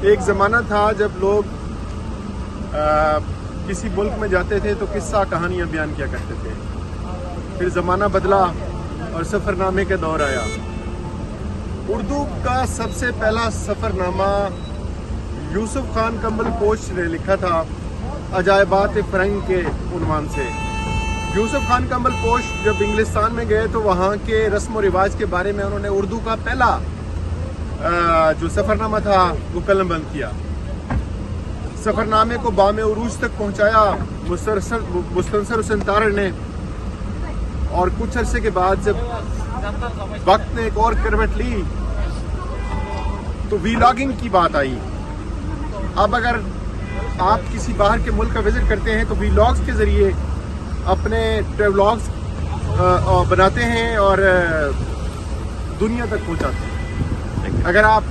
ایک زمانہ تھا جب لوگ کسی ملک میں جاتے تھے تو قصہ کہانیاں بیان کیا کرتے تھے. پھر زمانہ بدلا اور سفر نامے کا دور آیا. اردو کا سب سے پہلا سفر نامہ یوسف خان کمبل پوش نے لکھا تھا عجائبات فرنگ کے عنوان سے. یوسف خان کمبل پوش جب انگلستان میں گئے تو وہاں کے رسم و رواج کے بارے میں انہوں نے اردو کا پہلا جو سفر نامہ تھا وہ قلم بند کیا. سفر نامے کو بام عروج تک پہنچایا مستنصر حسین تارڑ نے، اور کچھ عرصے کے بعد جب وقت نے ایک اور کروٹ لی تو ویلاگنگ کی بات آئی. اب اگر آپ کسی باہر کے ملک کا وزٹ کرتے ہیں تو ویلاگز کے ذریعے اپنے ٹریولاگز بناتے ہیں اور دنیا تک پہنچاتے ہیں. اگر آپ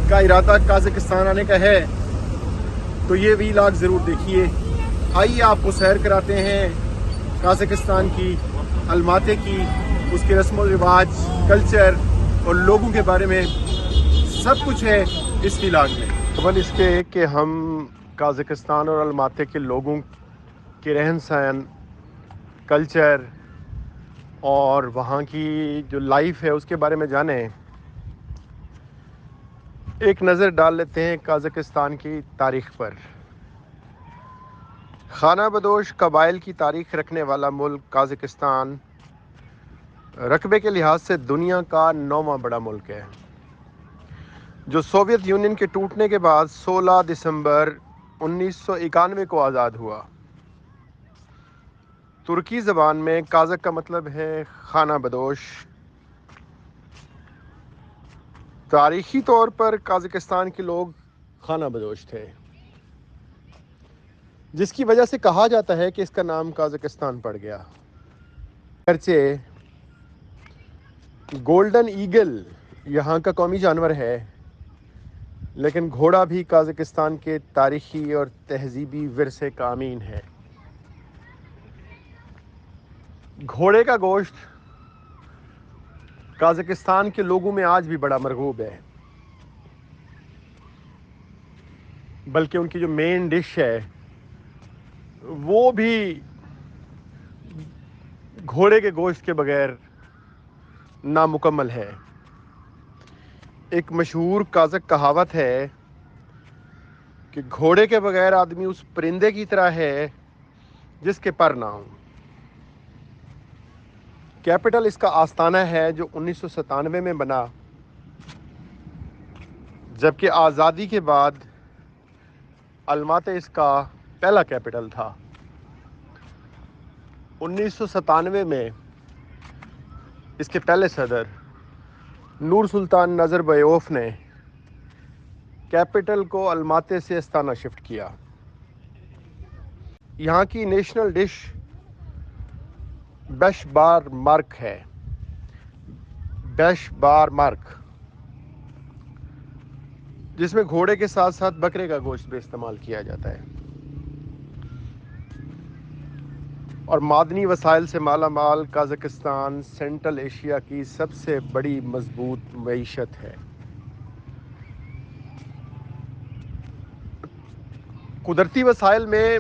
کا ارادہ قازقستان آنے کا ہے تو یہ ویلاگ ضرور دیکھیے. آئیے آپ کو سیر کراتے ہیں قازقستان کی، الماتے کی، اس کے رسم و رواج، کلچر اور لوگوں کے بارے میں سب کچھ ہے اس ویلاگ میں. قبل اس کے کہ ہم قازقستان اور الماتے کے لوگوں کے رہن سہن، کلچر اور وہاں کی جو لائف ہے اس کے بارے میں جانیں، ایک نظر ڈال لیتے ہیں قازقستان کی تاریخ پر. خانہ بدوش قبائل کی تاریخ رکھنے والا ملک قازقستان رقبے کے لحاظ سے دنیا کا 9واں بڑا ملک ہے، جو سوویت یونین کے ٹوٹنے کے بعد 16 دسمبر 1991 کو آزاد ہوا. ترکی زبان میں قازق کا مطلب ہے خانہ بدوش. تاریخی طور پر قازقستان کے لوگ خانہ بدوش تھے، جس کی وجہ سے کہا جاتا ہے کہ اس کا نام قازقستان پڑ گیا. اگرچہ گولڈن ایگل یہاں کا قومی جانور ہے، لیکن گھوڑا بھی قازقستان کے تاریخی اور تہذیبی ورثے کا امین ہے. گھوڑے کا گوشت قازقستان کے لوگوں میں آج بھی بڑا مرغوب ہے، بلکہ ان کی جو مین ڈش ہے وہ بھی گھوڑے کے گوشت کے بغیر نامکمل ہے. ایک مشہور قازق کہاوت ہے کہ گھوڑے کے بغیر آدمی اس پرندے کی طرح ہے جس کے پر نہ ہوں. کیپٹل اس کا آستانہ ہے جو 1997 میں بنا، جبکہ آزادی کے بعد الماتے اس کا پہلا کیپٹل تھا. 1997 میں اس کے پہلے صدر نور سلطان نظر بیوف نے کیپٹل کو الماتے سے استانہ شفٹ کیا. یہاں کی نیشنل ڈش بیش بار مارک ہے. بیش بار مارک، جس میں گھوڑے کے ساتھ ساتھ بکرے کا گوشت بھی استعمال کیا جاتا ہے، اور معدنی وسائل سے مالا مال قازقستان سینٹرل ایشیا کی سب سے بڑی مضبوط معیشت ہے. قدرتی وسائل میں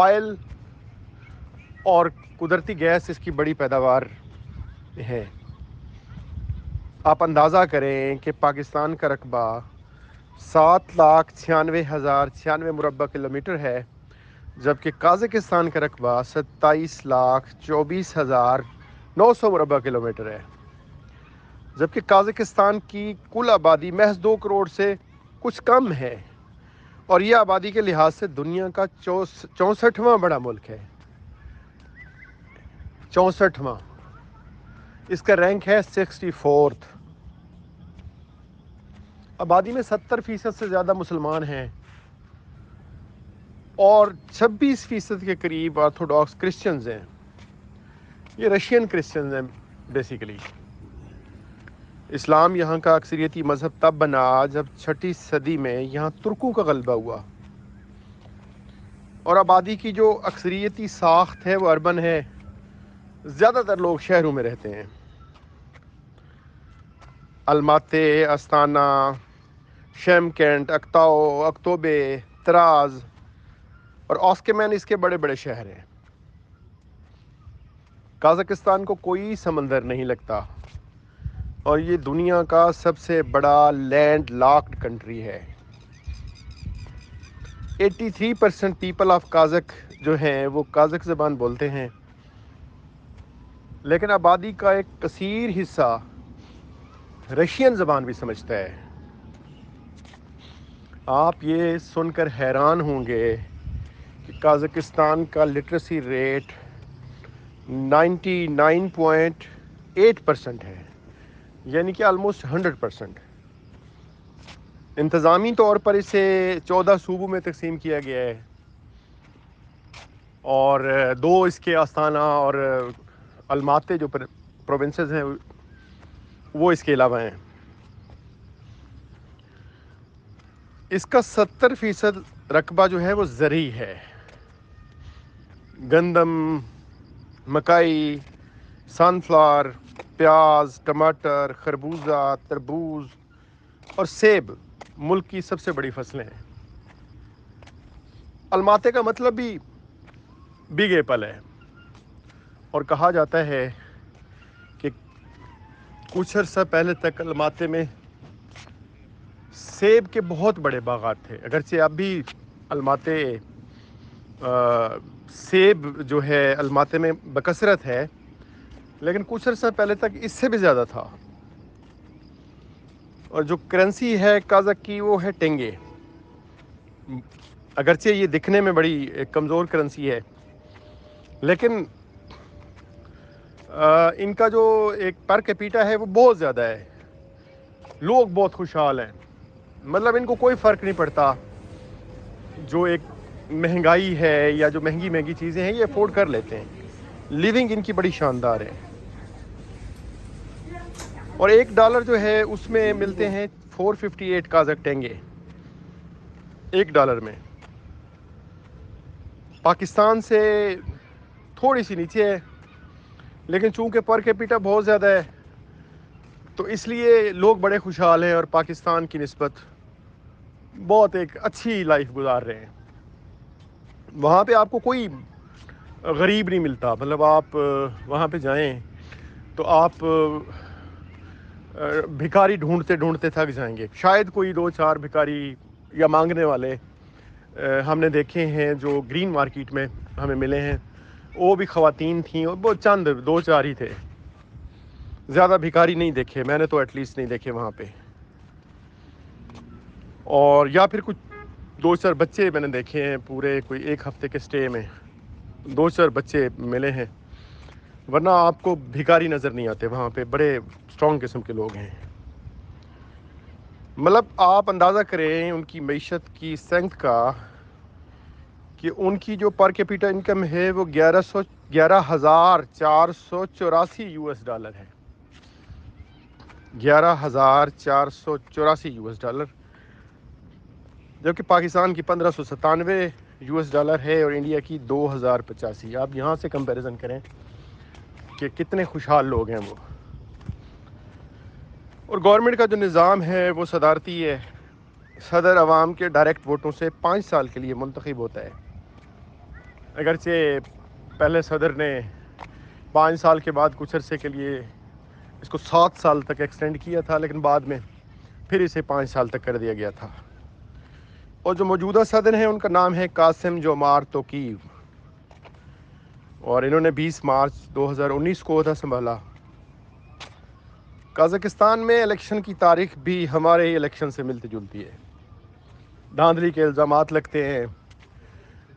آئل اور قدرتی گیس اس کی بڑی پیداوار ہے. آپ اندازہ کریں کہ پاکستان کا رقبہ 7,96,096 مربع کلومیٹر ہے، جبکہ قازقستان کا رقبہ 27,24,900 مربع کلومیٹر ہے. جبکہ قازقستان کی کل آبادی محض 2 کروڑ سے کچھ کم ہے، اور یہ آبادی کے لحاظ سے دنیا کا 64واں بڑا ملک ہے. 64واں. اس کا رینک ہے 64th. آبادی میں 70% سے زیادہ مسلمان ہیں اور 26% کے قریب آرتھوڈاکس کرسچنز ہیں. یہ رشین کرسچنز ہیں بیسیکلی. اسلام یہاں کا اکثریتی مذہب تب بنا جب 6 صدی میں یہاں ترکوں کا غلبہ ہوا، اور آبادی کی جو اکثریتی ساخت ہے وہ اربن ہے. زیادہ تر لوگ شہروں میں رہتے ہیں. الماتے، استانا، شیمکنٹ، اکتاؤ، اکتوبے، تراز اور آسکیمین اس کے بڑے بڑے شہر ہیں۔ قازقستان کو کوئی سمندر نہیں لگتا اور یہ دنیا کا سب سے بڑا لینڈ لاکڈ کنٹری ہے۔ 83% پیپل آف قازق جو ہیں وہ قازق زبان بولتے ہیں، لیکن آبادی کا ایک کثیر حصہ رشین زبان بھی سمجھتا ہے۔ آپ یہ سن کر حیران ہوں گے کہ قازقستان کا لٹریسی ریٹ 99.8% ہے، یعنی کہ آلموسٹ 100%۔ انتظامی طور پر اسے 14 صوبوں میں تقسیم کیا گیا ہے اور 2 اس کے آستانہ اور الماتے جو پروونسز ہیں وہ اس کے علاوہ ہیں۔ اس کا 70% رقبہ جو ہے وہ زرعی ہے، گندم، مکئی، سن فلاور، پیاز، ٹماٹر، خربوزہ، تربوز اور سیب ملک کی سب سے بڑی فصلیں ہیں۔ الماتے کا مطلب بھی بگ ایپل ہے اور کہا جاتا ہے کہ کچھ عرصہ پہلے تک الماتے میں سیب کے بہت بڑے باغات تھے، اگرچہ اب بھی الماتے سیب جو ہے الماتے میں بکثرت ہے، لیکن کچھ عرصہ پہلے تک اس سے بھی زیادہ تھا۔ اور جو کرنسی ہے قازق کی وہ ہے ٹینگے، اگرچہ یہ دکھنے میں بڑی کمزور کرنسی ہے، لیکن ان کا جو ایک پر کیپیٹا ہے وہ بہت زیادہ ہے، لوگ بہت خوشحال ہیں، مطلب ان کو کوئی فرق نہیں پڑتا جو ایک مہنگائی ہے یا جو مہنگی مہنگی چیزیں ہیں یہ افورڈ کر لیتے ہیں، لیونگ ان کی بڑی شاندار ہے۔ اور $1 جو ہے اس میں ملتے ہیں 458 قازق ٹینگے $1 میں۔ پاکستان سے تھوڑی سی نیچے ہے، لیکن چونکہ پر کیپیٹا بہت زیادہ ہے تو اس لیے لوگ بڑے خوشحال ہیں اور پاکستان کی نسبت بہت ایک اچھی لائف گزار رہے ہیں۔ وہاں پہ آپ کو کوئی غریب نہیں ملتا، مطلب آپ وہاں پہ جائیں تو آپ بھکاری ڈھونڈتے ڈھونڈتے تھک جائیں گے، شاید کوئی 2-4 بھکاری یا مانگنے والے ہم نے دیکھے ہیں جو گرین مارکیٹ میں ہمیں ملے ہیں، وہ بھی خواتین تھیں اور بہت چند 2-4 ہی تھے، زیادہ بھکاری نہیں دیکھے میں نے تو، ایٹ لیسٹ نہیں دیکھے وہاں پہ۔ اور یا پھر کچھ 2-4 بچے میں نے دیکھے ہیں پورے کوئی 1 ہفتے کے سٹے میں 2-4 بچے ملے ہیں، ورنہ آپ کو بھکاری نظر نہیں آتے، وہاں پہ بڑے اسٹرانگ قسم کے لوگ ہیں۔ مطلب آپ اندازہ کریں ان کی معیشت کی اسٹرینتھ کا کہ ان کی جو پر کیپیٹا انکم ہے وہ $11,484 ہے، $11,484، جبکہ پاکستان کی $1,597 ہے اور انڈیا کی 2,085۔ آپ یہاں سے کمپیریزن کریں کہ کتنے خوشحال لوگ ہیں وہ۔ اور گورنمنٹ کا جو نظام ہے وہ صدارتی ہے، صدر عوام کے ڈائریکٹ ووٹوں سے 5 سال کے لیے منتخب ہوتا ہے، اگرچہ پہلے صدر نے 5 سال کے بعد کچھ عرصے کے لیے اس کو 7 سال تک ایکسٹینڈ کیا تھا، لیکن بعد میں پھر اسے 5 سال تک کر دیا گیا تھا۔ اور جو موجودہ صدر ہیں ان کا نام ہے قاسم جومار توقیو، اور انہوں نے 20 مارچ 2019 کو عہدہ سنبھالا۔ قازقستان میں الیکشن کی تاریخ بھی ہمارے الیکشن سے ملتی جلتی ہے، دھاندلی کے الزامات لگتے ہیں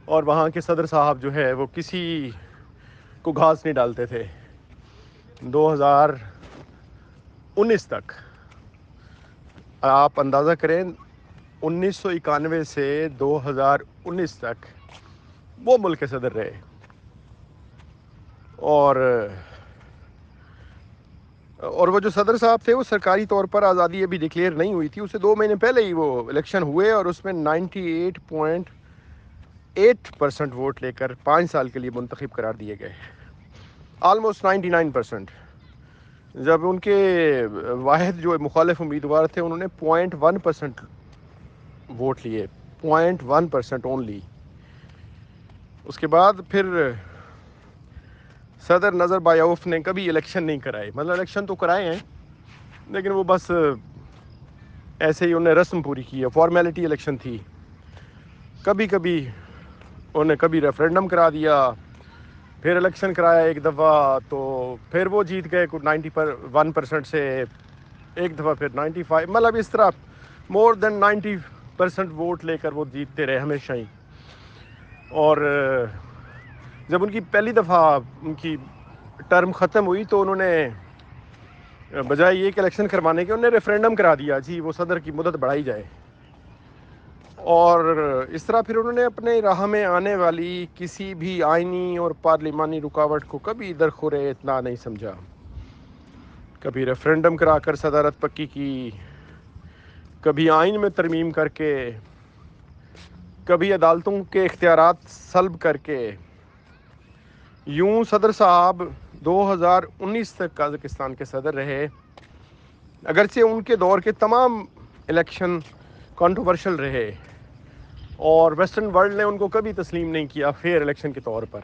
اور وہاں کے صدر صاحب جو ہے وہ کسی کو گھاس نہیں ڈالتے تھے 2019 تک۔ آپ اندازہ کریں 1991 سے 2019 تک وہ ملک کے صدر رہے، اور وہ جو صدر صاحب تھے وہ سرکاری طور پر آزادی ابھی ڈکلیئر نہیں ہوئی تھی، اسے 2 مہینے پہلے ہی وہ الیکشن ہوئے اور اس میں 98.8% ووٹ لے کر 5 سال کے لیے منتخب قرار دیے گئے، آلموسٹ 99%۔ جب ان کے واحد جو مخالف امیدوار تھے انہوں نے 0.1% ووٹ لیے، 0.1% اونلی. اس کے بعد پھر صدر نظر بایوف نے کبھی الیکشن نہیں کرائے، مطلب الیکشن تو کرائے ہیں لیکن وہ بس ایسے ہی انہوں نے رسم پوری کی ہے، فارمیلٹی الیکشن تھی. کبھی کبھی انہوں نے کبھی ریفرینڈم کرا دیا، پھر الیکشن کرایا ایک دفعہ تو پھر وہ جیت گئے 91% سے، ایک دفعہ پھر 95، مطلب اس طرح مور دین 90% ووٹ لے کر وہ جیتتے رہے ہمیشہ ہی. اور جب ان کی پہلی دفعہ ان کی ٹرم ختم ہوئی تو انہوں نے بجائے یہ کہ الیکشن کروانے کے انہوں نے ریفرینڈم کرا دیا جی وہ صدر کی مدت بڑھائی جائے. اور اس طرح پھر انہوں نے اپنے راہ میں آنے والی کسی بھی آئینی اور پارلیمانی رکاوٹ کو کبھی درخور اطلاع نہیں سمجھا. کبھی ریفرینڈم کرا کر صدارت پکی کی، کبھی آئین میں ترمیم کر کے، کبھی عدالتوں کے اختیارات سلب کر کے. یوں صدر صاحب 2019 تک قازقستان کے صدر رہے، اگرچہ ان کے دور کے تمام الیکشن کنٹروورشل رہے اور ویسٹرن ورلڈ نے ان کو کبھی تسلیم نہیں کیا فیئر الیکشن کے طور پر.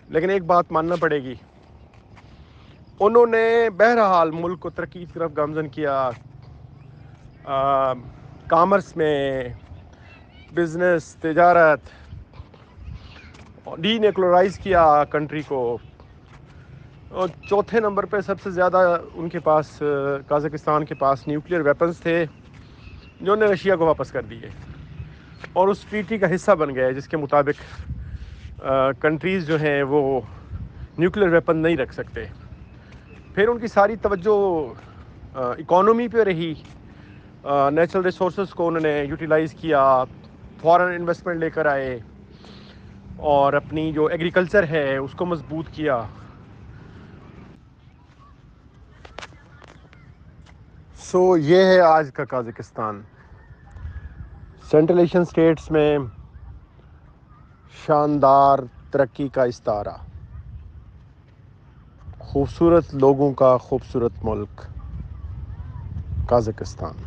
لیکن ایک بات ماننا پڑے گی، انہوں نے بہرحال ملک کو ترقی کی طرف گامزن کیا، کامرس میں، بزنس، تجارت، ڈی نیکولرائز کیا کنٹری کو. اور چوتھے نمبر پہ سب سے زیادہ ان کے پاس قازقستان کے پاس نیوکلیئر ویپنز تھے جو نے رشیا کو واپس کر دیے اور اس ٹریٹی کا حصہ بن گئے جس کے مطابق کنٹریز جو ہیں وہ نیوکلیئر ویپن نہیں رکھ سکتے. پھر ان کی ساری توجہ اکانومی پہ رہی، نیچرل ریسورسز کو انہوں نے یوٹیلائز کیا، فارن انویسٹمنٹ لے کر آئے اور اپنی جو ایگریکلچر ہے اس کو مضبوط کیا. یہ ہے آج کا قازقستان. سینٹرل ایشین اسٹیٹس میں شاندار ترقی کا استعارہ، خوبصورت لوگوں کا خوبصورت ملک قازقستان.